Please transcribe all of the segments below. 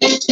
Thank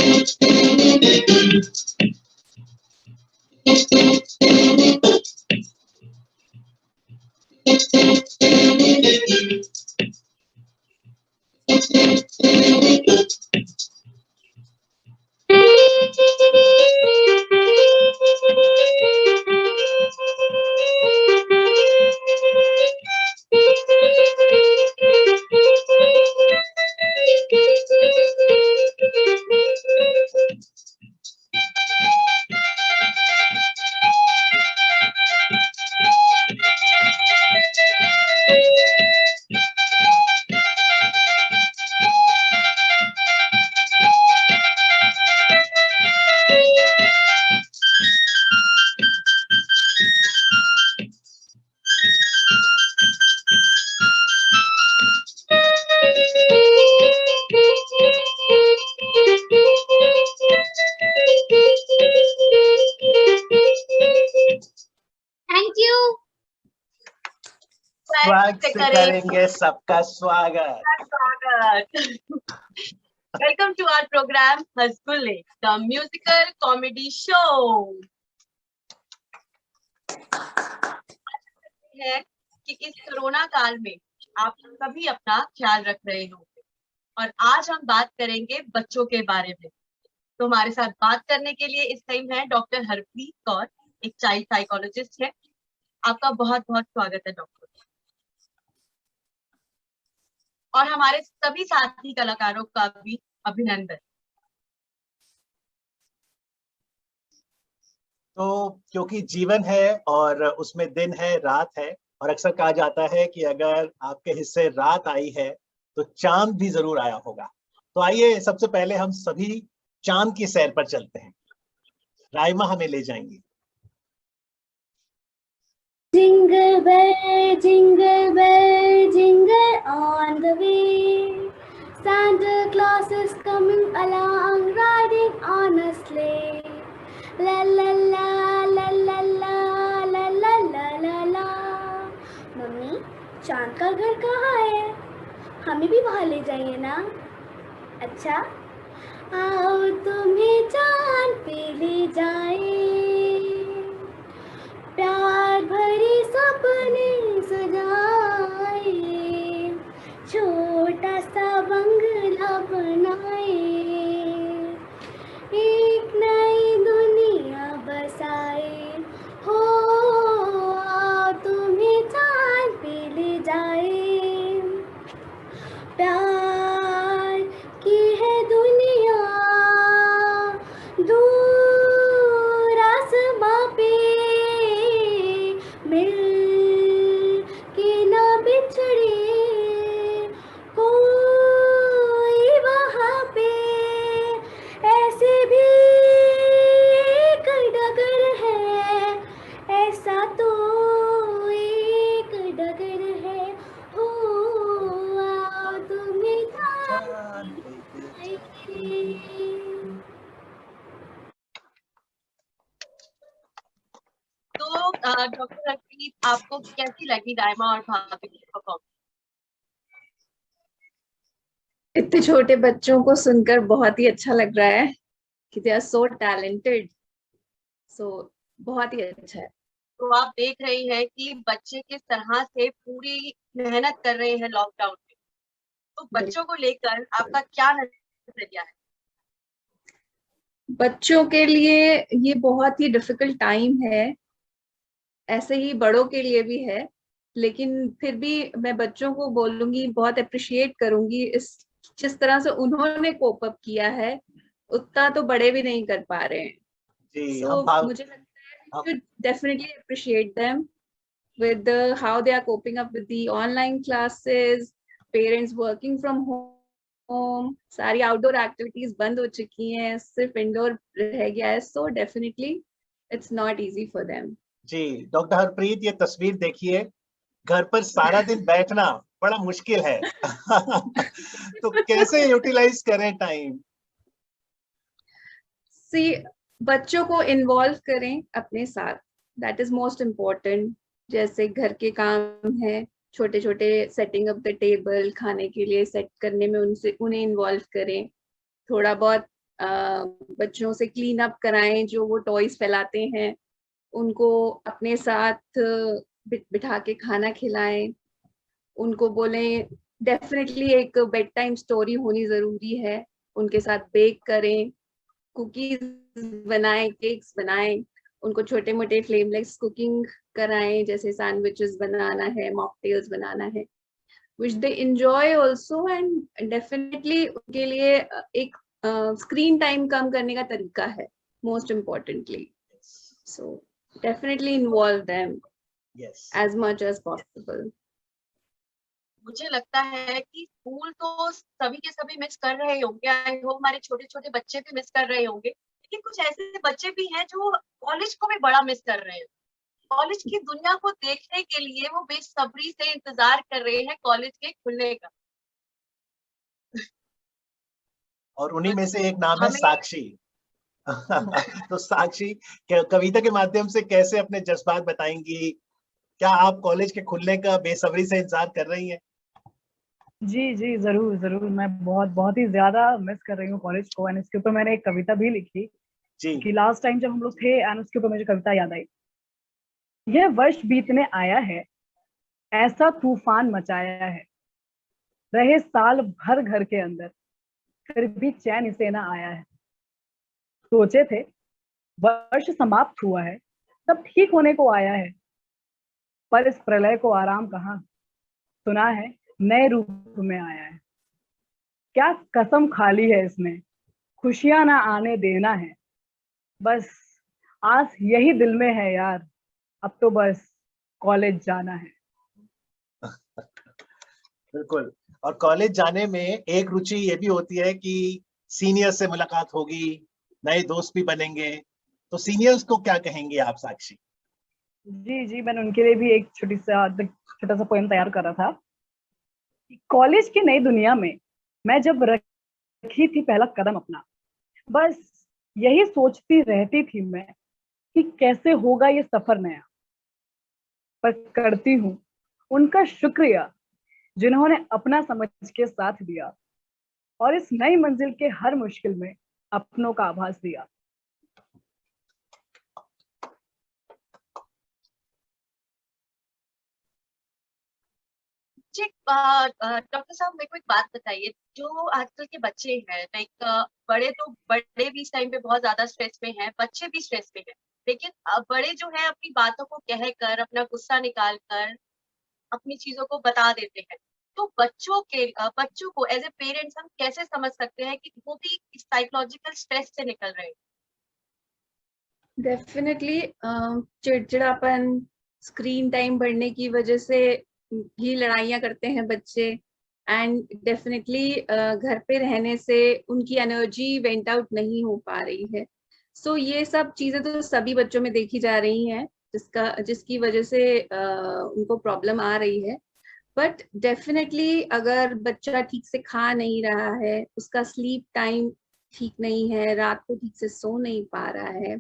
you. स्वागत करेंगे सबका स्वागत। Welcome to our programme Hansgulle, the musical comedy show. है कि इस कोरोना काल में आप सभी अपना ख्याल रख रहे हो और आज हम बात करेंगे बच्चों के बारे में। तो हमारे साथ बात करने के लिए इस टाइम है डॉक्टर हरप्रीत कौर, एक चाइल्ड साइकोलॉजिस्ट है। आपका बहुत बहुत स्वागत है डॉक्टर। और हमारे सभी साथी कलाकारों का भी अभिनंदन। तो क्योंकि जीवन है और उसमें दिन है, रात है, और अक्सर कहा जाता है कि अगर आपके हिस्से रात आई है तो चांद भी जरूर आया होगा। तो आइए सबसे पहले हम सभी चांद की सैर पर चलते हैं। राइमा हमें ले जाएंगी। Jingle bell, jingle on the way. Santa Claus is coming along, riding on a sleigh. La la la la la la la la la la la. Mummy, चांद का घर कहाँ है? हमें भी वहाँ ले जाइए ना। अच्छा, आओ तुम्हें चांद पे ले जाए, प्यार भरे सपने सजाए, छोटा सा बंगला बनाए, एक नई दुनिया बसाए। हो आओ तुम्हें चांद पे ले जाए, प्यार की है दुनिया दूर आसमां पे, मिल के ना बिछड़े कोई वहाँ पे। ऐसे भी एक डगर है, ऐसा तो एक डगर है। हो आओ तुम्हें चांद पे तो डॉक्टर हरप्रीत, आपको कैसी लगी राइमा और भाभी की परफॉर्मेंस? इतने छोटे बच्चों को सुनकर बहुत ही अच्छा लग रहा है कि दे आर सो टैलेंटेड। सो बहुत ही अच्छा है। तो आप देख रही हैं कि बच्चे किस तरह से पूरी मेहनत कर रहे हैं लॉकडाउन में। तो बच्चों को लेकर आपका क्या नजरिया है? बच्चों के लिए ये बहुत ही डिफिकल्ट टाइम है, ऐसे ही बड़ों के लिए भी है, लेकिन फिर भी मैं बच्चों को बोलूंगी, बहुत अप्रिशिएट करूंगी इस जिस तरह से उन्होंने कोप अप किया है, उतना तो बड़े भी नहीं कर पा रहे हैं। जी, मुझे लगता है definitely appreciate them with how they are coping up with the online classes, parents working from home, सारी आउटडोर एक्टिविटीज बंद हो चुकी हैं, सिर्फ इंडोर रह गया है। So definitely it's not easy for them. जी डॉक्टर हरप्रीत, ये तस्वीर देखिए, घर पर सारा दिन बैठना बड़ा मुश्किल है। तो कैसे यूटिलाइज करें टाइम? बच्चों को इन्वॉल्व करें अपने साथ, दैट इज मोस्ट इम्पोर्टेंट। जैसे घर के काम है, छोटे छोटे सेटिंग अप द टेबल, खाने के लिए सेट करने में उन्हें इन्वॉल्व करें। थोड़ा बहुत बच्चों से क्लीन अप कराएं जो वो टॉयज फैलाते हैं, उनको अपने साथ बिठा के खाना खिलाएं, उनको बोलें डेफिनेटली एक बेड टाइम स्टोरी होनी जरूरी है, उनके साथ बेक करें, कुकीज बनाएं, केक्स बनाएं, उनको छोटे मोटे फ्लेमलेस कुकिंग कराएं, जैसे सैंडविचेस बनाना है, मॉकटेल्स बनाना है, which they enjoy also, and definitely उनके लिए एक स्क्रीन टाइम कम करने का तरीका है most importantly. So definitely involve them as much as possible. मुझे लगता है कि स्कूल तो सभी के सभी मिस कर रहे होंगे, आई होप हमारे छोटे छोटे बच्चे भी मिस कर रहे होंगे, लेकिन कुछ ऐसे बच्चे भी हैं जो कॉलेज को भी बड़ा मिस कर रहे हैं। कॉलेज की दुनिया को देखने के लिए वो बेसब्री से इंतजार कर रहे हैं कॉलेज के खुलने का। और उन्हीं में से एक नाम है साक्षी। तो साक्षी कविता के माध्यम से कैसे अपने जज्बात बताएंगी? क्या आप कॉलेज के खुलने का बेसब्री से इंतजार कर रही हैं? जी जी जरूर जरूर, मैं बहुत ही ज्यादा मिस कर रही हूँ कॉलेज को। एंड इसके ऊपर मैंने एक कविता भी लिखी कि लास्ट टाइम जब हम लोग थे, एंड उसके ऊपर मुझे कविता याद आई। यह वर्ष बीतने आया है, ऐसा तूफान मचाया है, रहे साल भर घर के अंदर, फिर भी चैन इसे ना आया है। सोचे थे वर्ष समाप्त हुआ है, सब ठीक होने को आया है, पर इस प्रलय को आराम कहाँ, सुना है नए रूप में आया है। क्या कसम खाली है इसने, खुशियां ना आने देना है, बस आस यही दिल में है यार, अब तो बस कॉलेज जाना है। बिल्कुल। और कॉलेज जाने में एक रुचि ये भी होती है कि सीनियर से मुलाकात होगी, नए दोस्त भी बनेंगे। तो सीनियर्स को क्या कहेंगे आप साक्षी? जी जी, मैंने उनके लिए भी एक छोटा सा पोएम तैयार कर रहा था। कॉलेज की नई दुनिया में मैं जब रखी थी पहला कदम अपना, बस यही सोचती रहती थी मैं कि कैसे होगा ये सफर नया। पर करती हूँ उनका शुक्रिया जिन्होंने अपना समझ के साथ दिया, और इस नई मंजिल के हर मुश्किल में अपनों का आभास दिया। डॉक्टर साहब मेरे को एक बात बताइए, जो आजकल के बच्चे हैं, लाइक बड़े भी इस टाइम पे बहुत ज्यादा स्ट्रेस में हैं, बच्चे भी स्ट्रेस में हैं, लेकिन बड़े जो है अपनी बातों को कहकर, अपना गुस्सा निकाल कर अपनी चीजों को बता देते हैं। तो बच्चों को एज ए पेरेंट्स हम कैसे समझ सकते हैं कि वो भी साइकोलॉजिकल स्ट्रेस से निकल रहे हैं? डेफिनेटली चिड़चिड़ापन, स्क्रीन टाइम बढ़ने की वजह से भी लड़ाइयाँ करते हैं बच्चे, एंड डेफिनेटली घर पे रहने से उनकी एनर्जी वेंट आउट नहीं हो पा रही है। सो ये सब चीजें तो सभी बच्चों में देखी जा रही हैं, जिसकी वजह से उनको प्रॉब्लम आ रही है। बट डेफिनेटली अगर बच्चा ठीक से खा नहीं रहा है, उसका स्लीप टाइम ठीक नहीं है, रात को ठीक से सो नहीं पा रहा है,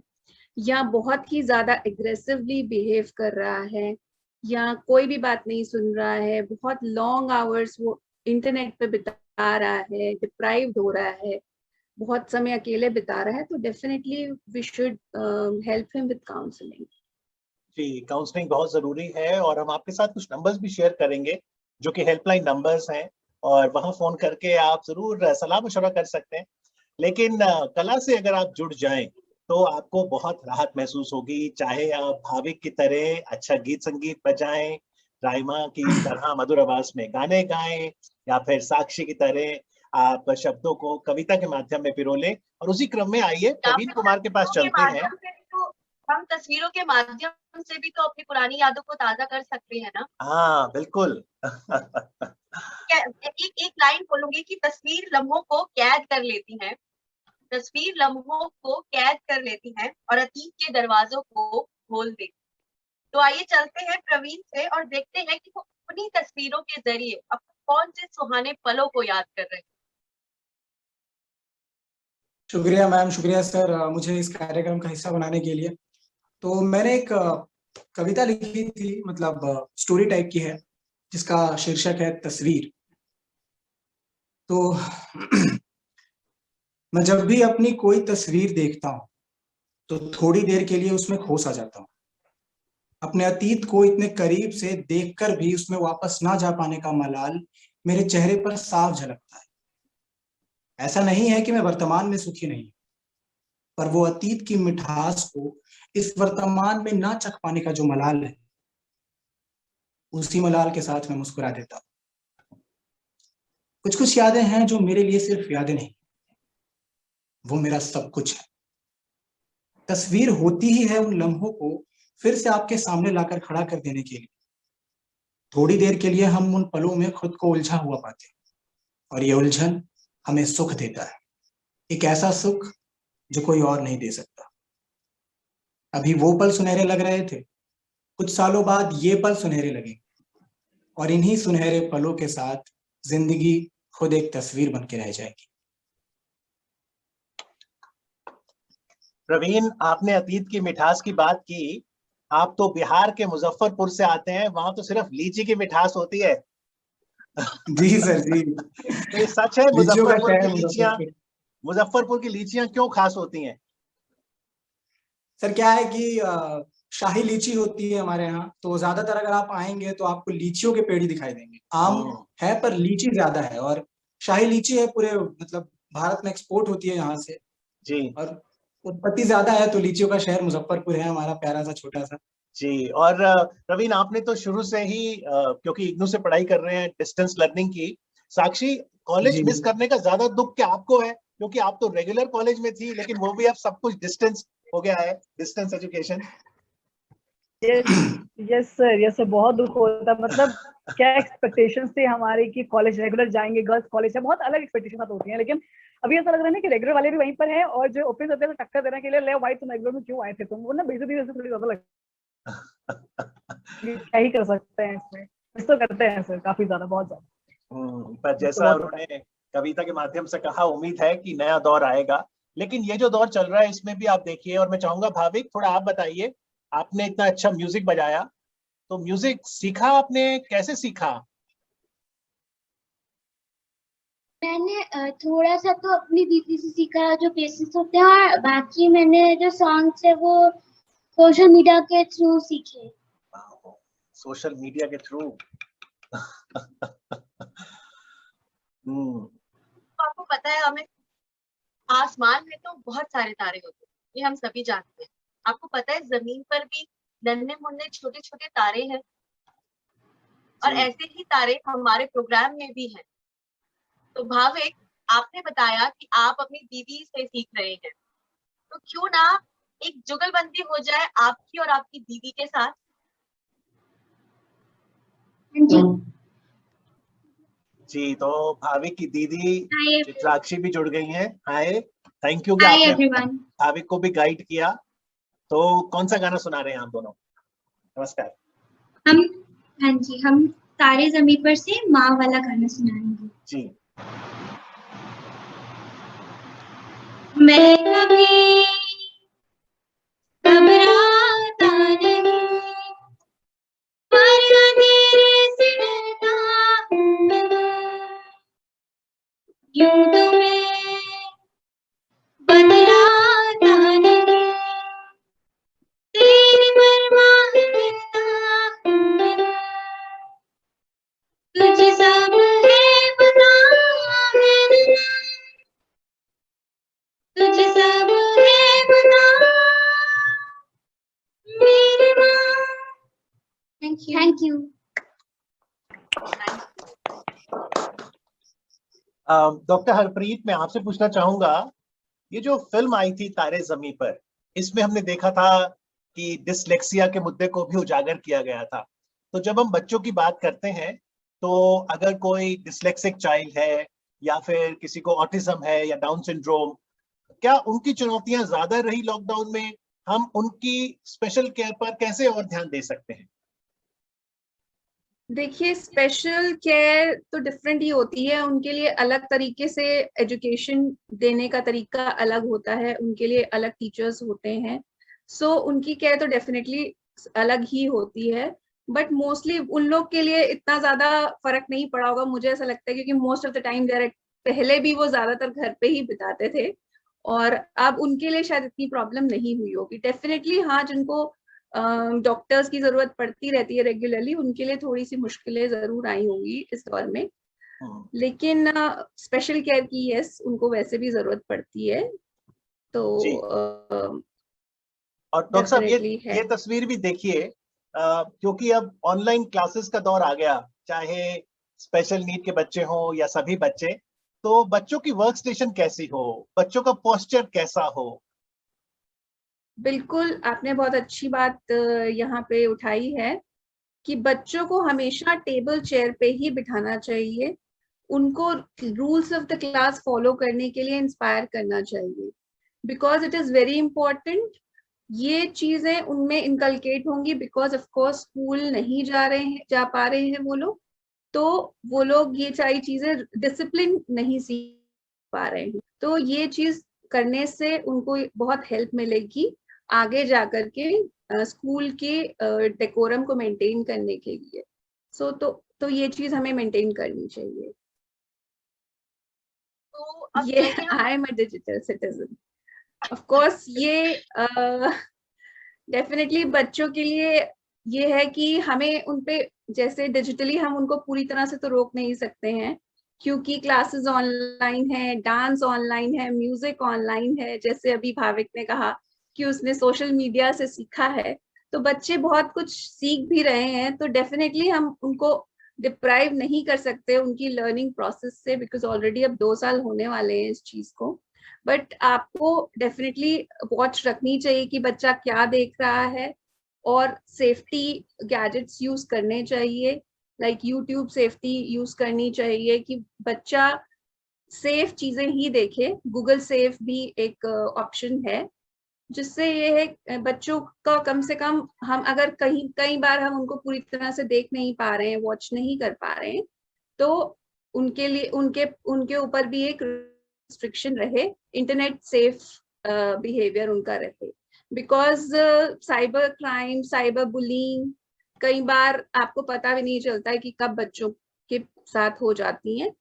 या बहुत ही ज्यादा एग्रेसिवली बिहेव कर रहा है, या कोई भी बात नहीं सुन रहा है, बहुत लॉन्ग आवर्स वो इंटरनेट पे बिता रहा है, डिप्राइव्ड हो रहा है, बहुत समय अकेले बिता रहा है, तो definitely we should help him with counselling. जी, काउंसलिंग बहुत जरूरी है, और हम आपके साथ कुछ नंबर्स भी शेयर करेंगे जो कि हेल्पलाइन नंबर्स हैं, और वहां फोन करके आप जरूर सलाह मशवरा कर सकते हैं। लेकिन कला से अगर आप जुड़ जाएं तो आपको बहुत राहत महसूस होगी, चाहे आप भाविक की तरह अच्छा गीत संगीत बजाएं, राइमा की तरह मधुर आवाज में गाने गाएं, या फिर साक्षी की तरह आप शब्दों को कविता के माध्यम में पिरोलें। और उसी क्रम में आइए प्रवीण कुमार के पास चलते हैं। हम तस्वीरों के माध्यम से भी तो अपनी पुरानी यादों को ताजा कर सकते हैं ना? हाँ बिल्कुल। एक लाइन बोलूंगी कि तस्वीर लम्हों को कैद कर लेती है, तस्वीर लम्हों को कैद कर लेती है और अतीत के दरवाजों को खोल देती। तो आइए चलते हैं प्रवीण से और देखते हैं कि वो अपनी तस्वीरों के जरिए अब कौन से सुहाने पलों को याद कर रहे हैं। शुक्रिया मैम, शुक्रिया सर मुझे इस कार्यक्रम का हिस्सा बनाने के लिए। तो मैंने एक कविता लिखी थी, मतलब स्टोरी टाइप की है, जिसका शीर्षक है तस्वीर। तो मैं जब भी अपनी कोई तस्वीर देखता हूँ तो थोड़ी देर के लिए उसमें खो सा जाता हूँ। अपने अतीत को इतने करीब से देखकर भी उसमें वापस ना जा पाने का मलाल मेरे चेहरे पर साफ झलकता है। ऐसा नहीं है कि मैं वर्तमान में सुखी नहीं, पर वो अतीत की मिठास को इस वर्तमान में ना चख पाने का जो मलाल है, उसी मलाल के साथ मैं मुस्कुरा देता हूँ। कुछ कुछ यादें हैं जो मेरे लिए सिर्फ यादें नहीं, वो मेरा सब कुछ है। तस्वीर होती ही है उन लम्हों को फिर से आपके सामने लाकर खड़ा कर देने के लिए। थोड़ी देर के लिए हम उन पलों में खुद को उलझा हुआ पाते हैं, और ये उलझन हमें सुख देता है, एक ऐसा सुख जो कोई और नहीं दे सकता। अभी वो पल सुनहरे लग रहे थे, कुछ सालों बाद ये पल सुनहरे लगेंगे, और इन्हीं सुनहरे पलों के साथ जिंदगी खुद एक तस्वीर बन के रह जाएगी। प्रवीण, आपने अतीत की मिठास की बात की। आप तो बिहार के मुजफ्फरपुर से आते हैं, वहां तो सिर्फ लीची की मिठास होती है। जी सर जी। तो ये सच है? लीचियों का शहर मुजफ्फरपुर। मुजफ्फरपुर की लीचियां क्यों खास होती हैं? सर क्या है कि शाही लीची होती है हमारे यहाँ, तो ज्यादातर अगर आप आएंगे तो आपको लीचियों के पेड़ ही दिखाई देंगे। आम है पर लीची ज्यादा है, और शाही लीची है पूरे मतलब भारत में एक्सपोर्ट होती है यहाँ से जी। और उत्पत्ति ज्यादा है, तो लीचियों का शहर मुजफ्फरपुर है हमारा प्यारा सा छोटा सा। जी। और प्रवीण, आपने तो शुरू से ही क्योंकि इग्नू से पढ़ाई कर रहे हैं डिस्टेंस लर्निंग की, साक्षी कॉलेज मिस करने का ज्यादा दुख क्या आपको है? क्योंकि आप तो रेगुलर कॉलेज में थी, लेकिन वो भी अब सब कुछ डिस्टेंस हो गया है, डिस्टेंस एजुकेशन। यस सर, बहुत दुख होता है। मतलब क्या एक्सपेक्टेशंस थे हमारे कि कॉलेज रेगुलर जाएंगे, गर्ल्स कॉलेज है, बहुत अलग एक्सपेक्टेशन होती हैं। लेकिन अभी ऐसा लग रहा है ना कि रेगुलर वाले भी वहीं पर हैं, और जो ओपन होते हैं तो टक्कर देने के लिए ले भाई तुम रेगुलर में क्यों आए थे तुम, वो ना बेइज्जती वैसे थोड़ी ज्यादा लगती है। क्या ही कर सकते हैं इसमें, मिस तो करते हैं सर काफी ज्यादा, बहुत ज्यादा। पर जैसा उन्होंने कविता के माध्यम से कहा, उम्मीद है कि नया दौर आएगा। लेकिन ये जो दौर चल रहा है इसमें भी आप देखिए, और मैं चाहूंगा भाविक थोड़ा आप बताइए, आपने इतना अच्छा म्यूजिक बजाया, तो म्यूजिक सीखा आपने, कैसे सीखा? मैंने थोड़ा सा तो अपनी दीदी से सीखा, जो बेसिक्स होते हैं, और बाकी मैंने जो सॉन्ग्स है वो सोशल मीडिया के थ्रू सीखे। सोशल मीडिया के थ्रू। तो आपको पता है, हमें आसमान में तो बहुत सारे तारे होते हैं, ये हम सभी जानते हैं। आपको पता है जमीन पर भी नन्हे मुन्ने छोटे छोटे तारे हैं, और ऐसे ही तारे हमारे प्रोग्राम में भी हैं। तो भाविक, आपने बताया कि आप अपनी दीदी से सीख रहे हैं, तो क्यों ना एक जुगलबंदी हो जाए आपकी और आपकी दीदी के साथ। जी, तो भाविक की दीदी चित्राक्षी भी जुड़ गई हैं। हाय, थैंक यू कि आपने भाविक को भी गाइड किया। तो कौन सा गाना सुना रहे हैं आप दोनों? नमस्कार। हम तारे ज़मीं पर से माँ वाला गाना सुनाएंगे। जी। मैं कभी घबराता नहीं, पर अंधेरे से डरता यूं तो मैं बदलाता नहीं, तेरी परवाह करता तुझे सब है पता है, तुझे सब है पता मेरी माँ। Thank you. डॉक्टर हरप्रीत, मैं आपसे पूछना चाहूंगा, ये जो फिल्म आई थी तारे ज़मीं पर, इसमें हमने देखा था कि डिसलेक्सिया के मुद्दे को भी उजागर किया गया था। तो जब हम बच्चों की बात करते हैं, तो अगर कोई डिसलेक्सिक चाइल्ड है या फिर किसी को ऑटिज्म है या डाउन सिंड्रोम, क्या उनकी चुनौतियां ज्यादा रही लॉकडाउन में? हम उनकी स्पेशल केयर पर कैसे और ध्यान दे सकते हैं? देखिए, स्पेशल केयर तो डिफरेंट ही होती है, उनके लिए अलग तरीके से एजुकेशन देने का तरीका अलग होता है, उनके लिए अलग टीचर्स होते हैं। सो उनकी केयर तो डेफिनेटली अलग ही होती है, बट मोस्टली उन लोग के लिए इतना ज्यादा फर्क नहीं पड़ा होगा, मुझे ऐसा लगता है, क्योंकि most of the time they are पहले भी वो ज्यादातर घर पे ही बिताते थे, और अब उनके लिए शायद इतनी प्रॉब्लम नहीं हुई होगी। डेफिनेटली हाँ, जिनको डॉक्टर्स की जरूरत पड़ती रहती है रेगुलरली, उनके लिए थोड़ी सी मुश्किलें जरूर आई होंगी इस दौर में, लेकिन स्पेशल केयर की यस उनको वैसे भी जरूरत पड़ती है। तो और डॉक्टर साहब ये तस्वीर भी देखिए, क्योंकि अब ऑनलाइन क्लासेस का दौर आ गया, चाहे स्पेशल नीड के बच्चे हों या सभी बच्चे, तो बच्चों की वर्क स्टेशन कैसी हो, बच्चों का पोस्चर कैसा हो? बिल्कुल, आपने बहुत अच्छी बात यहाँ पे उठाई है कि बच्चों को हमेशा टेबल चेयर पे ही बिठाना चाहिए, उनको rules of the class follow करने के लिए इंस्पायर करना चाहिए, because it is very important. ये चीजें उनमें इनकलकेट होंगी, बिकॉज ऑफ कोर्स स्कूल नहीं जा पा रहे हैं वो लोग, तो वो लोग ये सारी चीजें डिसिप्लिन नहीं सीख पा रहे हैं। तो ये चीज करने से उनको बहुत हेल्प मिलेगी आगे जाकर के स्कूल के डेकोरम को मेंटेन करने के लिए। तो ये चीज हमें मेंटेन करनी चाहिए। तो ये I am a digital citizen, of course ये डेफिनेटली बच्चों के लिए ये है कि हमें उनपे, जैसे डिजिटली हम उनको पूरी तरह से तो रोक नहीं सकते हैं, क्योंकि क्लासेस ऑनलाइन है, डांस ऑनलाइन है, म्यूजिक ऑनलाइन है। जैसे अभी भाविक ने कहा कि उसने सोशल मीडिया से सीखा है, तो बच्चे बहुत कुछ सीख भी रहे हैं। तो डेफिनेटली हम उनको डिप्राइव नहीं कर सकते उनकी लर्निंग प्रोसेस से, बिकॉज ऑलरेडी अब 2 साल होने वाले हैं इस चीज को। बट आपको डेफिनेटली वॉच रखनी चाहिए कि बच्चा क्या देख रहा है, और सेफ्टी गैजेट्स यूज करने चाहिए, लाइक यूट्यूब सेफ्टी यूज करनी चाहिए कि बच्चा सेफ चीजें ही देखे। गूगल सेफ भी एक ऑप्शन है, जिससे ये है बच्चों का कम से कम, हम अगर कई बार हम उनको पूरी तरह से देख नहीं पा रहे हैं, वॉच नहीं कर पा रहे हैं, तो उनके लिए उनके ऊपर भी एक रिस्ट्रिक्शन रहे, इंटरनेट सेफ बिहेवियर उनका रहे। Because cyber crime, cyber bullying कई बार आपको पता भी नहीं चलता है कि कब बच्चों के साथ हो जाती हैं।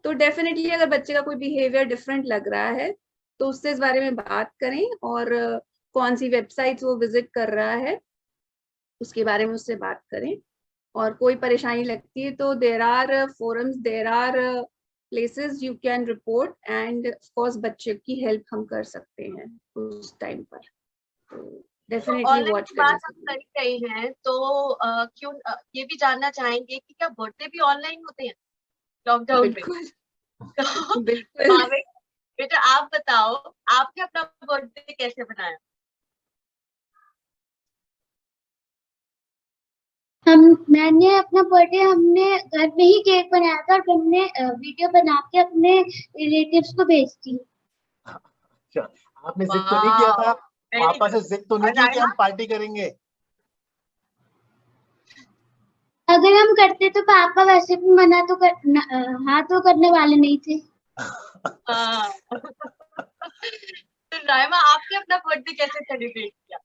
तो डेफिनेटली अगर बच्चे का कोई बिहेवियर डिफरेंट लग रहा है, तो उससे इस बारे में बात करें, और कौन सी वेबसाइट्स वो विजिट कर रहा है उसके बारे में उससे बात करें। और कोई परेशानी लगती है तो there are forums, there are places you can report, and of course बच्चे की हेल्प हम कर सकते हैं उस टाइम पर। तो डेफिनेटली वॉच बात हम कर रही हैं, तो क्यों ये भी जानना चाहेंगे कि क्या बर्थडे भी ऑनलाइन होते हैं लॉकडाउन में? बिल्कुल बिल्कुल। बेटा आप बताओ, आपने अपना बर्थडे कैसे बनाया? मैंने अपना बर्थडे हमने घर में ही केक बनाया था, और हमने वीडियो बना के अपने रिलेटिव्स को भेज दी। अच्छा, आपने जिद तो नहीं किया था? पापा से जिद तो नहीं की कि हम पार्टी करेंगे? अगर हम करते तो पापा वैसे भी मना तो हाँ तो करने वाले नहीं थे। तो रायमा, आपने अपना बर्थडे कैसे सेलिब्रेट किया?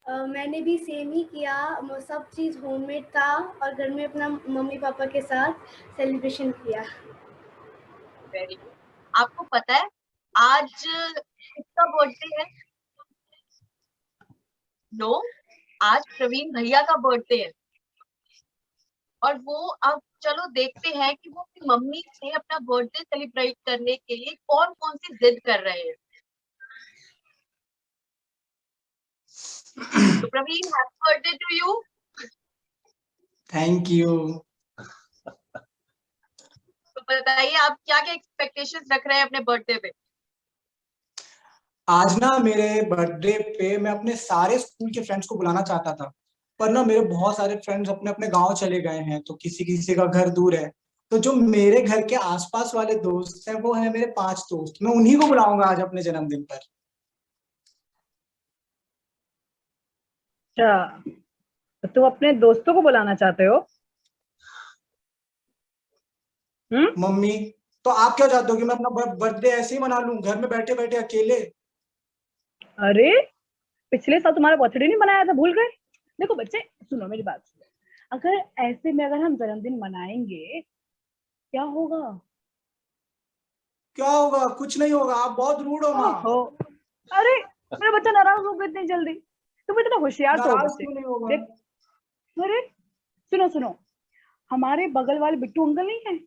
मैंने भी सेम ही किया, सब चीज होममेड था, और घर में अपना मम्मी पापा के साथ सेलिब्रेशन किया। Very good. आपको पता है आज किसका बर्थडे है? नो, आज प्रवीण भैया का बर्थडे है। और वो, अब चलो देखते हैं कि वो अपनी मम्मी से अपना बर्थडे सेलिब्रेट करने के लिए कौन कौन सी जिद कर रहे हैं। तो Praveen, happy birthday to you. Thank you. तो बताइए आप क्या क्या एक्सपेक्टेशंस रख रहे हैं अपने बर्थडे पे? आज ना मेरे बर्थडे पे मैं अपने सारे स्कूल के फ्रेंड्स को बुलाना चाहता था, पर ना मेरे बहुत सारे फ्रेंड्स अपने अपने गांव चले गए हैं, तो किसी किसी का घर दूर है। तो जो मेरे घर के आसपास वाले दोस्त हैं वो है मेरे 5 दोस्त, मैं उन्हीं को बुलाऊंगा आज अपने जन्मदिन पर। अच्छा, तो तुम अपने दोस्तों को बुलाना चाहते हो? मम्मी, तो आप क्या चाहते हो कि मैं अपना बर्थडे ऐसे ही मना लूं घर में बैठे बैठे अकेले? अरे, पिछले साल तुम्हारा बर्थडे नहीं मनाया था, भूल गए? देखो बच्चे, सुनो मेरी बात सुनो। अगर ऐसे में अगर हम जन्मदिन मनाएंगे क्या होगा? क्या होगा? कुछ नहीं होगा, आप बहुत रूड हो माँ। ओहो, अरे मेरा बच्चा नाराज हो गया इतनी जल्दी, तुम इतना होशियार तो हो नाराज बच्चे। क्यों नहीं होगा? देख, अरे सुनो सुनो, हमारे बगल वाले बिट्टू अंकल नहीं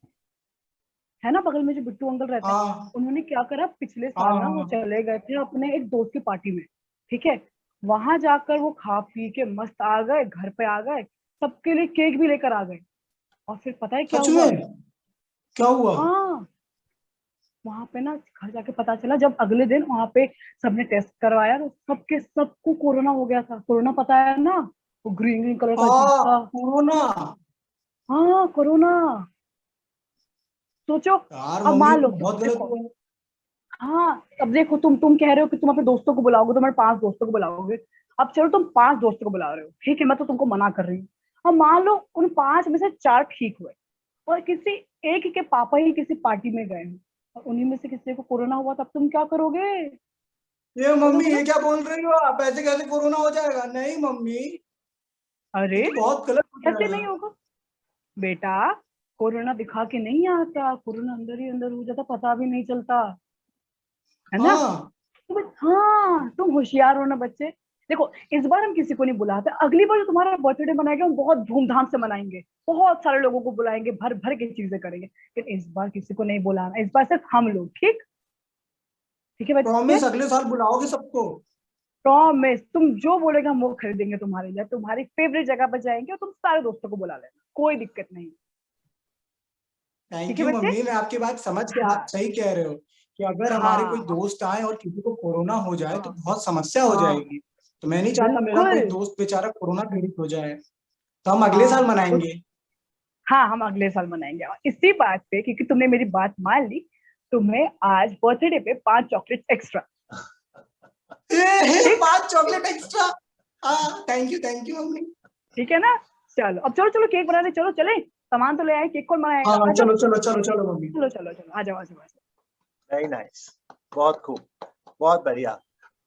है ना, बगल में जो बिट्टू अंकल रहते हैं, हाँ उन्होंने क्या करा, पिछले हाँ साल ना वो हाँ। चले गए थे अपने एक दोस्त की पार्टी में, ठीक है, वहां जाकर वो खा पी के मस्त आ गए, घर पे आ गए, सबके लिए केक भी लेकर आ गए, और फिर पता है क्या सच हुआ? में? क्या हुआ? हाँ, वहां पे ना घर जाके पता चला, जब अगले दिन वहां पे सबने टेस्ट करवाया तो सबके सबको कोरोना हो गया था। कोरोना पता है ना, वो ग्रीन ग्रीन कलर का अजीब हाँ, सा। कोरोना। हाँ कोरोना, सोचो। यार अब मम्मी, मान ये लो तो बहुत गलत देखो, हुआ। हाँ अब देखो, तुम कह रहे हो कि तुम अपने दोस्तों को बुलाओगे, तो मैं 5 दोस्तों को बुलाओगे। अब चलो तुम 5 दोस्तों को बुला रहे हो, ठीक है, मैं तो तुमको मना कर रही हूँ। अब मान लो उन 5 में से 4 ठीक हुए, और किसी एक के पापा ही किसी पार्टी में गए हैं, और उन्हीं में से किसी को कोरोना हुआ, तब तुम क्या करोगे? ये बोलो मम्मी, बोलो। ये क्या बोल रही हो आप? ऐसे कैसे कोरोना हो जाएगा? नहीं मम्मी, अरे ये तो बहुत गलत हो कैसे जाएगा। नहीं होगा बेटा, कोरोना दिखा के नहीं आता, कोरोना अंदर ही अंदर हो जाता, पता भी नहीं चलता, है ना? हाँ हाँ तुम होशियार हो ना बच्चे। देखो, इस बार हम किसी को नहीं बुलाते, अगली बार जो तुम्हारा बर्थडे मनाएंगे हम बहुत धूमधाम से मनाएंगे, बहुत सारे लोगों को बुलाएंगे, भर भर के चीजें करेंगे, लेकिन इस बार किसी को नहीं बुलाना, इस बार सिर्फ हम लोग, ठीक? ठीक है बच्चे, प्रॉमिस, अगले साल बुलाओगे सबको? प्रॉमिस, तुम जो बोलेगा हम वो खरीदेंगे तुम्हारे लिए, तुम्हारी फेवरेट जगह पर जाएंगे और तुम सारे दोस्तों को बुला लेना, कोई दिक्कत नहीं। ठीक थैंक है यू बच्चे? मम्मी, मैं आपकी बात समझ के, आप हाँ सही कह रहे हो कि अगर हमारे कोई हाँ दोस्त आए और किसी को कोरोना हो जाए तो हाँ बहुत समस्या हो हाँ, जाएगी। तो मैं नहीं चाहता मेरा बिल्कुल। कोई दोस्त बेचारा कोरोना पीड़ित हो जाए। तो हम अगले साल हाँ मनाएंगे। हाँ, हम अगले साल मनाएंगे, और इसी बात पे, क्योंकि तुमने मेरी बात मान ली, तुम्हें आज बर्थडे पे 5 चॉकलेट एक्स्ट्रा। ठीक, 5 चॉकलेट एक्स्ट्रा। हाँ, थैंक यू मम्मी। ठीक है ना? चलो अब, चलो चलो केक बनाने चलो, चले, सामान तो ले आए, केक कौन हाँ बनाएगा, हाँ, आ जाओ। चलो चलो चलो चलो मम्मी। चलो चलो चलो, आ जाओ आ जाओ आ जाओ। वेरी नाइस, बहुत खूब, बहुत बढ़िया।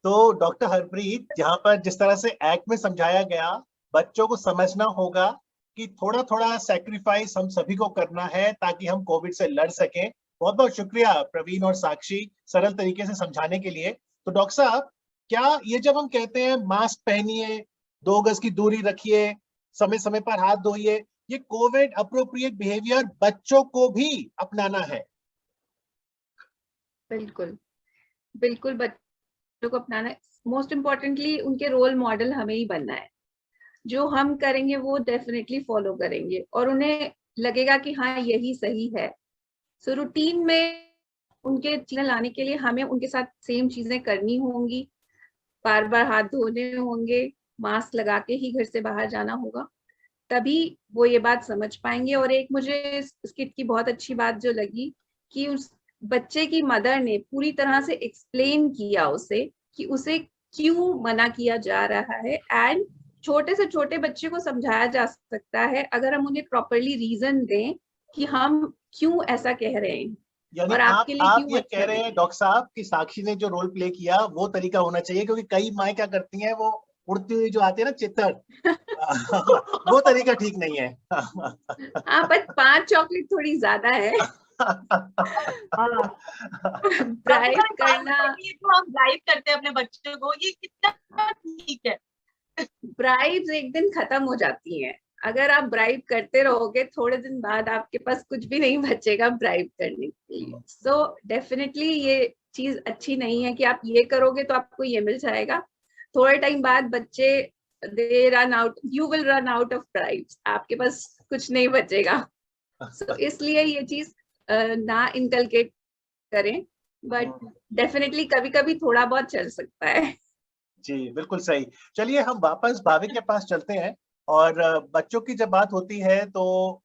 तो डॉक्टर हरप्रीत, यहाँ पर जिस तरह से एक्ट में समझाया गया, बच्चों को समझना होगा कि थोड़ा थोड़ा सेक्रीफाइस हम सभी को करना है ताकि हम कोविड से लड़ सकें। बहुत बहुत शुक्रिया प्रवीण और साक्षी, सरल तरीके से समझाने के लिए। तो डॉक्टर साहब, क्या ये जब हम कहते हैं मास्क पहनिए, 2 गज की दूरी रखिए, समय समय पर हाथ धोइए, ये कोविड अप्रोप्रिएट बिहेवियर बच्चों को भी अपनाना है? बिल्कुल बिल्कुल, बच्चों को अपनाना है। मोस्ट इम्पोर्टेंटली उनके रोल मॉडल हमें ही बनना है, जो हम करेंगे वो डेफिनेटली फॉलो करेंगे और उन्हें लगेगा कि हाँ यही सही है। सो रूटीन में उनके चीजें लाने के लिए हमें उनके साथ सेम चीजें करनी होंगी, बार बार हाथ धोने होंगे, मास्क लगा के ही घर से बाहर जाना होगा, तभी वो ये बात समझ पाएंगे। और एक मुझे इस स्किट की बहुत अच्छी बात जो लगी कि उस बच्चे की मदर ने पूरी तरह से एक्सप्लेन किया उसे कि उसे क्यों मना किया जा रहा है, एंड छोटे से छोटे बच्चे को समझाया जा सकता है अगर हम उन्हें प्रॉपरली रीजन दें कि हम क्यों ऐसा कह रहे हैं यानी और आपके लिए आप क्यों ये कह अच्छा रहे नहीं हैं है। डॉक्टर साहब कि साक्षी ने जो रोल प्ले किया वो तरीका होना चाहिए, क्योंकि कई माएँ क्या करती हैं, वो उड़ती हुई जो आती है ना चित्तर, वो तरीका ठीक नहीं है। हाँ, पर 5 चॉकलेट थोड़ी ज्यादा है। हाँ आपके ब्राइब साथ एक बात करना, बताइए, जो हम ड्राइव करते हैं अपने बच्चों को, ये कितना ठीक है? ब्राइब्स एक दिन खत्म हो जाती हैं। अगर आप ब्राइब करते रहोगे थोड़े दिन बाद आपके पास कुछ भी नहीं बचेगा ब्राइब करने के लिए। सो डेफिनेटली ये चीज अच्छी नहीं है कि आप ये करोगे तो आपको ये मिल जाएगा। थोड़े टाइम बाद बच्चे they run out, you will run out of bribes, आपके पास कुछ नहीं बचेगा। सो इसलिए ये चीज ना इनकलकेट करें, बट डेफिनेटली कभी कभी थोड़ा बहुत चल सकता है। जी बिल्कुल सही। चलिए हम वापस भाविक के पास चलते हैं। और बच्चों की जब बात होती है तो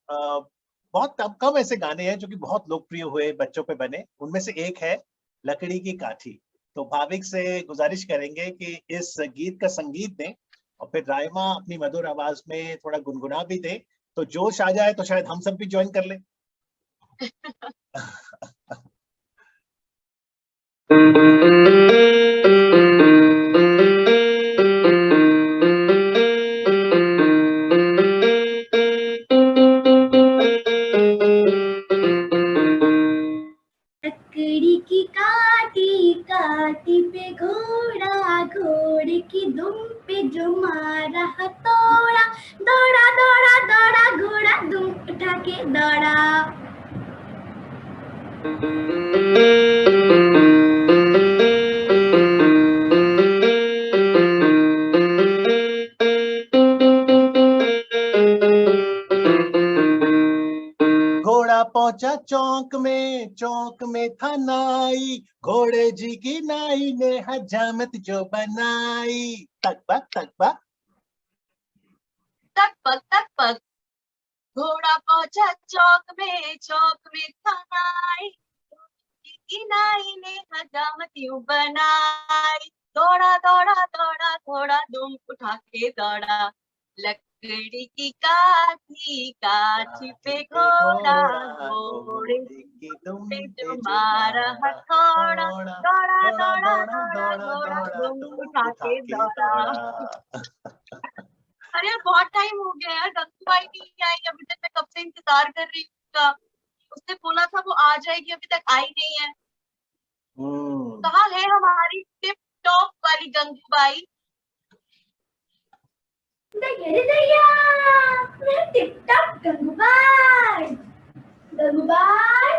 बहुत कम कम ऐसे गाने हैं जो कि बहुत लोकप्रिय हुए, बच्चों पे बने। उनमें से एक है लकड़ी की काठी। तो भाविक से गुजारिश करेंगे कि इस गीत का संगीत दें और फिर राइमा अपनी मधुर आवाज में थोड़ा गुनगुना भी दे, तो जोश आ जाए, तो शायद हम सब भी ज्वाइन कर लें। लकड़ी घोड़ा पहुंचा चौक में था नाई, घोड़े जी की नाई ने हजामत जो बनाई। तक बक घोड़ा पहुंचा चौक में था नाई, की नाई ने हजामत यूं बनाई। दौड़ा दौड़ा दौड़ा दौड़ा दुम उठा के दौड़ा, लकड़ी की काठी पे घोड़ा, घोड़े की दुम पे पे जो जो मारा मारा हथौड़ा, हथौड़ा, दौड़ा दौड़ा दौड़ा दौड़ा दौड़ा दौड़ा घोड़ा दौड़ा दुम तुम उठा उठा के के दौड़ा। दौड़ा। अरे यार बहुत टाइम हो गया यार, गंगूबाई नहीं आई अभी तक, मैं कब से इंतजार कर रही हूँ उसका। उसने बोला था वो आ जाएगी, अभी तक आई नहीं है। कहाँ है हमारी टिप टॉप वाली Gangubai? Tip top Gangubai, Gangubai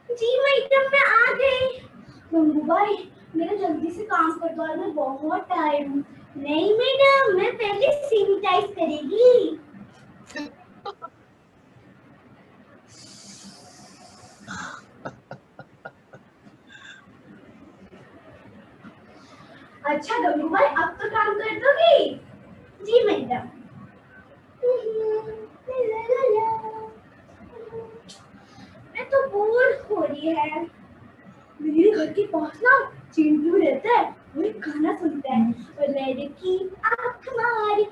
ji madam मैं आ गई। गंगूबाई मेरा जल्दी से काम करवा दो, बहुत टाइम। नहीं मैडम, मैं पहले सैनिटाइज करेगी। अच्छा गंगूबाई अब तो काम कर दोगी? जी मैडम। मैं तो बोर हो रही है। मेरे घर के पास ना चिंटू रहता है, वो एक गाना सुनता है, और लड़की आँख मारी।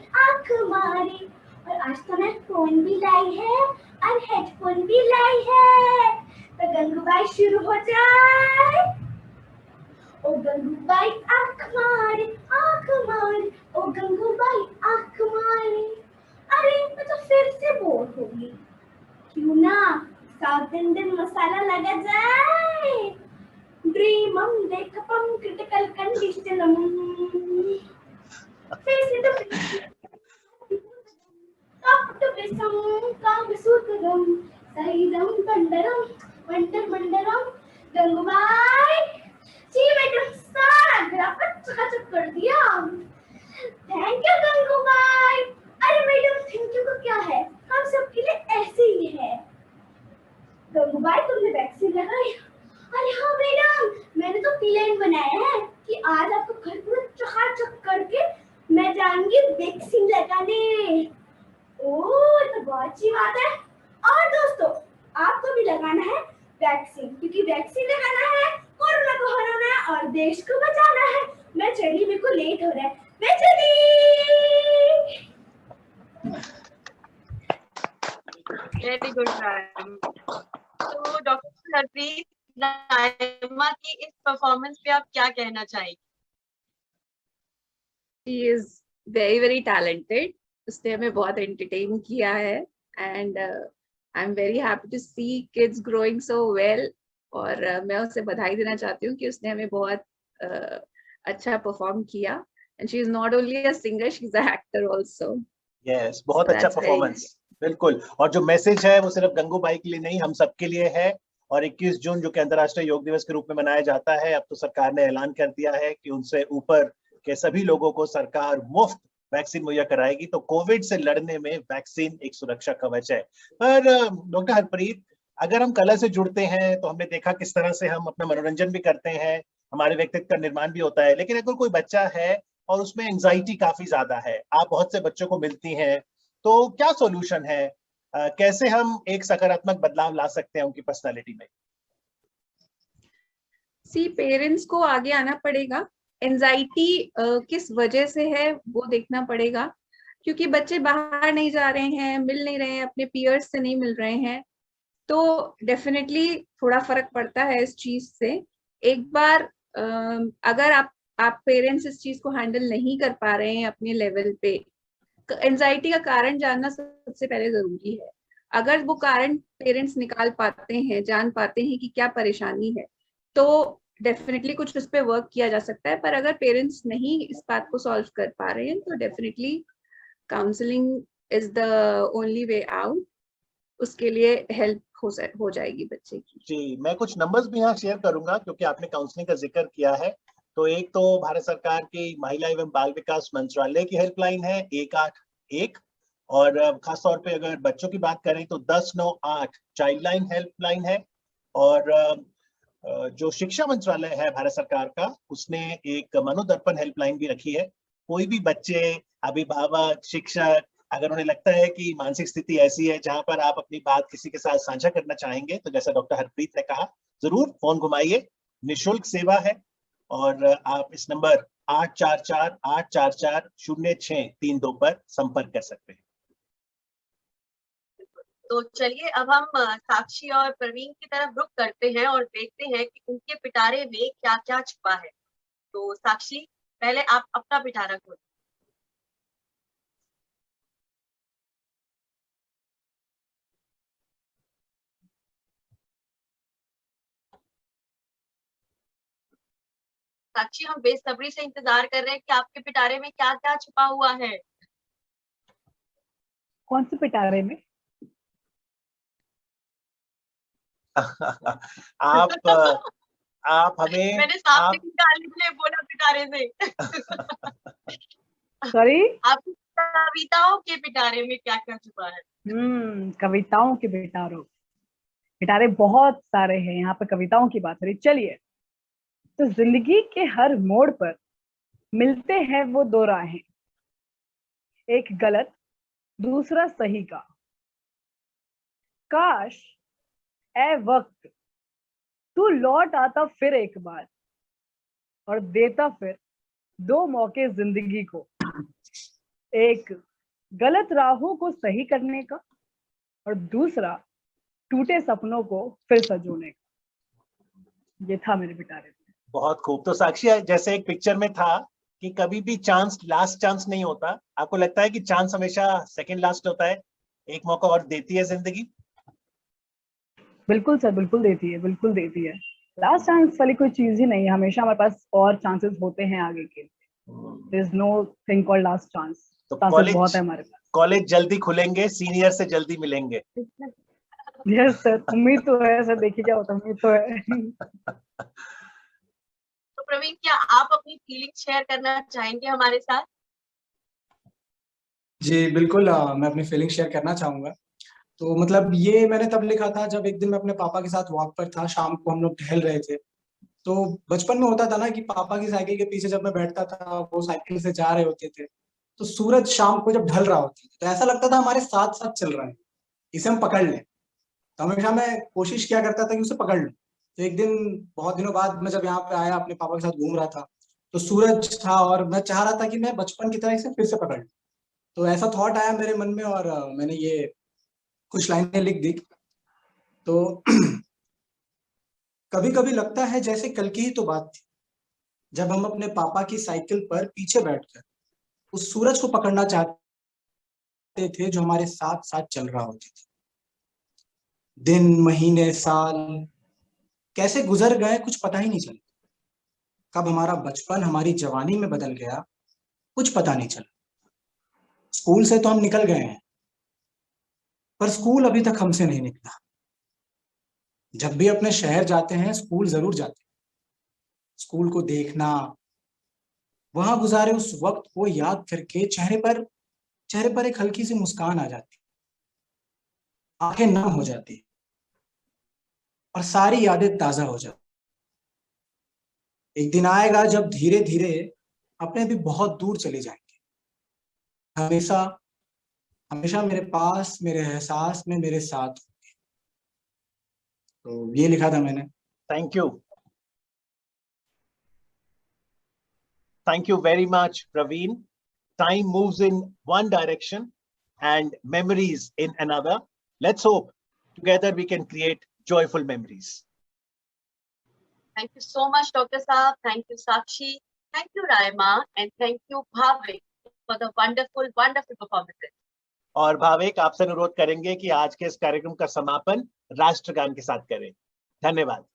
और आज तो मैं फोन भी लाई है और हेडफोन भी लाई है। तो गंगूबाई शुरू हो जाए। ओ गंगूबाई आँख मारी, ओ गंगूबाई आँख मारी। अरे मैं तो फिर से बोर हो गई, क्यों ना साउथ इंडियन मसाला लगा जाए। ड्रीमम देखपम क्रिटिकल कंडीशनम, फेस इट टॉप टू बेसम काम सूत्रम, सहीदम बंडरम वंडर मंडरम। गंगूबाई जी मैडम सारा ग्राफ चकाचक कर दिया। Thank you Gangubai. अरे मैडम थैंक यू को क्या है, हम सबके लिए ऐसे ही है। गंगूबाई तुमने वैक्सीन लगाई? अरे हाँ मैडम, मैंने तो प्लान बनाया है कि आज आपको घर पूरा चकाचक करके मैं जाऊंगी वैक्सीन लगाने। ओह तो बहुत अच्छी बात है। और दोस्तों आपको भी लगाना है वैक्सीन, क्योंकि वैक्सीन लगाना है, कोरोना को हराना है और देश को बचाना है। मैं चली, मेरे को लेट हो रहा है, मैं चली। Very good ma'am. तो डॉक्टर हरप्रीत, नाइमा की इस परफॉर्मेंस पे आप क्या कहना चाहेंगे? She is very very talented. उसने हमें बहुत entertain किया है, and I'm very happy to see kids growing so well. और मैं उसे बधाई देना चाहती हूँ कि उसने हमें बहुत अच्छा परफॉर्म किया. And she is not only a singer, she's an actor also. Yes, बहुत अच्छा परफॉर्मेंस, बिल्कुल। और जो मैसेज है वो सिर्फ गंगूबाई के लिए नहीं, हम सबके लिए है। और 21 जून जो कि अंतर्राष्ट्रीय योग दिवस के रूप में मनाया जाता है, अब तो सरकार ने ऐलान कर दिया है कि उनसे ऊपर के सभी लोगों को सरकार मुफ्त वैक्सीन मुहैया कराएगी। तो कोविड से लड़ने में वैक्सीन एक सुरक्षा कवच है। पर डॉक्टर हरप्रीत, अगर हम कला से जुड़ते हैं तो हमने देखा किस तरह से हम अपना मनोरंजन भी करते हैं, हमारे व्यक्तित्व का निर्माण भी होता है। लेकिन अगर कोई बच्चा है और उसमें एंजाइटी काफी ज्यादा है, आप बहुत से बच्चों को मिलती हैं, तो क्या सॉल्यूशन है? कैसे हम एक सकारात्मक बदलाव ला सकते हैं उनकी पर्सनालिटी में? पेरेंट्स को आगे आना पड़ेगा। एंजाइटी किस वजह से है वो देखना पड़ेगा, क्योंकि बच्चे बाहर नहीं जा रहे हैं, मिल नहीं रहे हैं, अपने पीयर्स से नहीं मिल रहे हैं, तो डेफिनेटली थोड़ा फर्क पड़ता है इस चीज से। एक बार अगर आप पेरेंट्स इस चीज को हैंडल नहीं कर पा रहे हैं अपने लेवल पे, एंजाइटी का कारण जानना सबसे पहले जरूरी है। अगर वो कारण पेरेंट्स निकाल पाते हैं, जान पाते हैं कि क्या परेशानी है, तो डेफिनेटली कुछ उस पर वर्क किया जा सकता है। पर अगर पेरेंट्स नहीं इस बात को सॉल्व कर पा रहे हैं, तो definitely counselling is the only way out. उसके लिए हेल्प हो जाएगी बच्चे की। जी, मैं कुछ नंबर्स भी यहाँ शेयर करूंगा क्योंकि आपने काउंसलिंग का जिक्र किया है। तो एक तो भारत सरकार की महिला एवं बाल विकास मंत्रालय की हेल्पलाइन है 181, और खासतौर पे अगर बच्चों की बात करें तो 1098 चाइल्ड लाइन हेल्पलाइन है। और जो शिक्षा मंत्रालय है भारत सरकार का, उसने एक मनोदर्पण हेल्पलाइन भी रखी है। कोई भी बच्चे, अभिभावक, शिक्षक, अगर उन्हें लगता है कि मानसिक स्थिति ऐसी है जहां पर आप अपनी बात किसी के साथ साझा करना चाहेंगे, तो जैसा डॉक्टर हरप्रीत ने कहा, जरूर फोन घुमाइए, निशुल्क सेवा है। और आप इस नंबर 844-844-0632 पर संपर्क कर सकते हैं। तो चलिए अब हम साक्षी और प्रवीण की तरफ रुख करते हैं और देखते हैं कि उनके पिटारे में क्या क्या छुपा है। तो साक्षी, पहले आप अपना पिटारा खोलो। साक्षी, हम बेसब्री से इंतजार कर रहे हैं कि आपके पिटारे में क्या क्या छुपा हुआ है। कौन से पिटारे में? आप हमें मैंने सामने निकालने के लिए बोला पिटारे से। सॉरी, आपकी कविताओं के पिटारे में क्या क्या छुपा है? कविताओं के पिटारे बहुत सारे हैं। यहाँ पे कविताओं की बात हो रही। चलिए, तो जिंदगी के हर मोड़ पर मिलते हैं वो दो राहें, एक गलत दूसरा सही का। काश ए वक्त तू लौट आता फिर एक बार और देता फिर दो मौके जिंदगी को, एक गलत राहों को सही करने का और दूसरा टूटे सपनों को फिर सजोने का। ये था मेरे पिटारे। बहुत खूब। तो साक्षी, जैसे एक पिक्चर में था कि कभी भी चांस लास्ट चांस नहीं होता, आपको लगता है कि चांस हमेशा सेकंड लास्ट होता है, एक मौका और देती है जिंदगी? बिल्कुल सर, बिल्कुल देती है, बिल्कुल देती है। लास्ट चांस वाली कोई चीज ही नहीं है, हमेशा हमारे पास और चांसेस होते हैं आगे के। There is no thing called last chance. तो चांसेस बहुत है हमारे पास। कॉलेज जल्दी खुलेंगे, सीनियर से जल्दी मिलेंगे। यस सर, उम्मीद तो है सर, देखिए क्या होता है, उम्मीद तो है। तो प्रवीण, क्या आप अपनी फीलिंग शेयर करना चाहेंगे हमारे साथ? जी बिल्कुल, मैं अपनी फीलिंग शेयर करना चाहूंगा। तो मतलब ये मैंने तब लिखा था जब एक दिन मैं अपने पापा के साथ वॉक पर था, शाम को हम लोग टहल रहे थे। तो बचपन में होता था ना कि पापा की साइकिल के पीछे जब मैं बैठता था, वो साइकिल से जा रहे होते थे, तो सूरज शाम को जब ढल रहा होता तो ऐसा लगता था हमारे साथ साथ चल रहा है, इसे हम पकड़ लें। तो हमेशा मैं कोशिश किया करता था कि उसे पकड़ लूं। तो एक दिन बहुत दिनों बाद मैं जब यहाँ पे आया, अपने पापा के साथ घूम रहा था, तो सूरज था और मैं चाह रहा था कि मैं बचपन की तरह इसे फिर से पकड़ लूं। तो ऐसा थॉट आया मेरे मन में और मैंने ये कुछ लाइनें लिख दी। तो कभी कभी लगता है जैसे कल की ही तो बात थी, जब हम अपने पापा की साइकिल पर पीछे बैठकर उस सूरज को पकड़ना चाहते थे जो हमारे साथ साथ चल रहा होते थे। दिन, महीने, साल कैसे गुजर गए कुछ पता ही नहीं चला। कब हमारा बचपन हमारी जवानी में बदल गया कुछ पता नहीं चला। स्कूल से तो हम निकल गए हैं, पर स्कूल अभी तक हमसे नहीं निकला। जब भी अपने शहर जाते हैं स्कूल जरूर जाते हैं। स्कूल को देखना, वहां गुजारे उस वक्त को याद करके चेहरे पर एक हल्की सी मुस्कान आ जाती, आंखें नम हो जाती और सारी यादें ताजा हो जाती। एक दिन आएगा जब धीरे धीरे अपने भी बहुत दूर चले जाएंगे, हमेशा हमेशा मेरे पास, मेरे एहसास में मेरे साथ होंगे। तो ये लिखा था मैंने। Thank you, thank you very much Praveen. Time moves in one direction and memories in another. Let's hope together we can create joyful memories. Thank you so much, Dr. Saab. Thank you, Sakshi. Thank you, Raima. And thank you, Bhavik, for the wonderful, wonderful performances. और भाविक, आपसे अनुरोध करेंगे कि आज के इस कार्यक्रम का समापन राष्ट्रगान के साथ करें। धन्यवाद।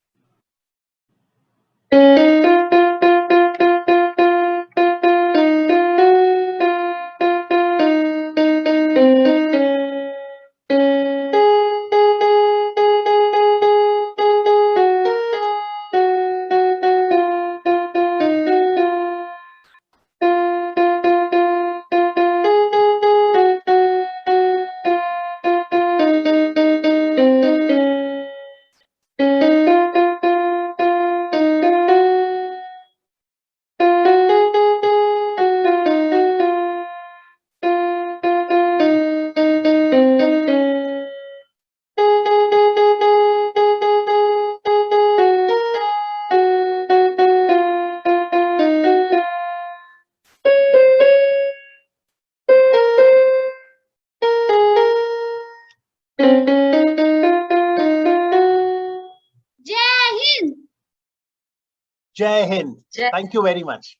जय हिंद। जय Hind. Thank you very much.